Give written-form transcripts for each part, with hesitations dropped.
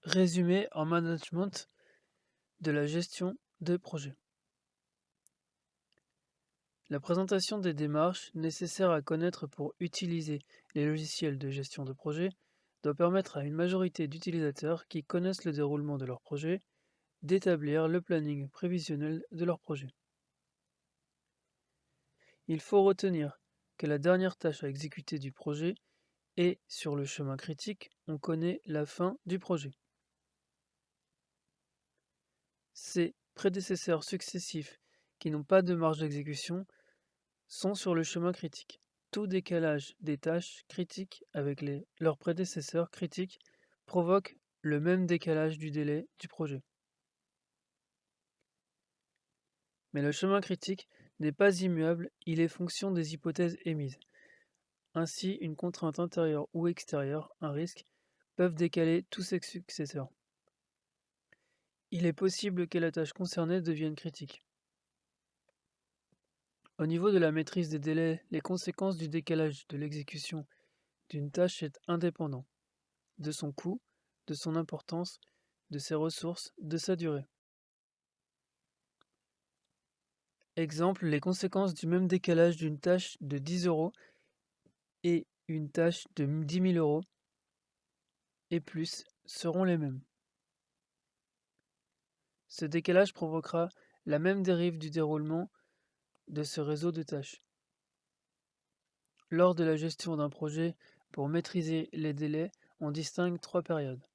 Résumé en management de la gestion de projet. La présentation des démarches nécessaires à connaître pour utiliser les logiciels de gestion de projet doit permettre à une majorité d'utilisateurs qui connaissent le déroulement de leur projet d'établir le planning prévisionnel de leur projet. Il faut retenir que la dernière tâche à exécuter du projet est sur le chemin critique, on connaît la fin du projet. Ses prédécesseurs successifs qui n'ont pas de marge d'exécution sont sur le chemin critique. Tout décalage des tâches critiques avec leurs prédécesseurs critiques provoque le même décalage du délai du projet. Mais le chemin critique n'est pas immuable, il est fonction des hypothèses émises. Ainsi, une contrainte intérieure ou extérieure, un risque, peuvent décaler tous ses successeurs. Il est possible que la tâche concernée devienne critique. Au niveau de la maîtrise des délais, les conséquences du décalage de l'exécution d'une tâche est indépendant de son coût, de son importance, de ses ressources, de sa durée. Exemple, les conséquences du même décalage d'une tâche de 10 euros et une tâche de 10 000 euros et plus seront les mêmes. Ce décalage provoquera la même dérive du déroulement de ce réseau de tâches. Lors de la gestion d'un projet, pour maîtriser les délais, on distingue 3 périodes.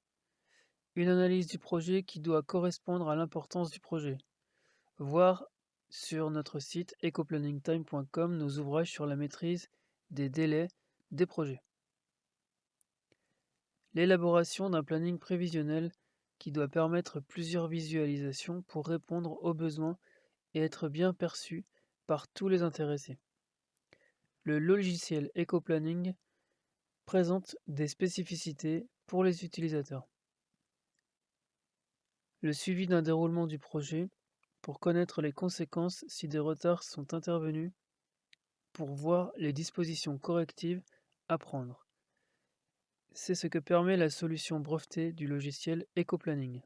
Une analyse du projet qui doit correspondre à l'importance du projet. Voir sur notre site ecoplanningtime.com nos ouvrages sur la maîtrise des délais des projets. L'élaboration d'un planning prévisionnel qui doit permettre plusieurs visualisations pour répondre aux besoins et être bien perçu par tous les intéressés. Le logiciel EcoPlanning présente des spécificités pour les utilisateurs. Le suivi d'un déroulement du projet pour connaître les conséquences si des retards sont intervenus, pour voir les dispositions correctives à prendre. C'est ce que permet la solution brevetée du logiciel EcoPlanning.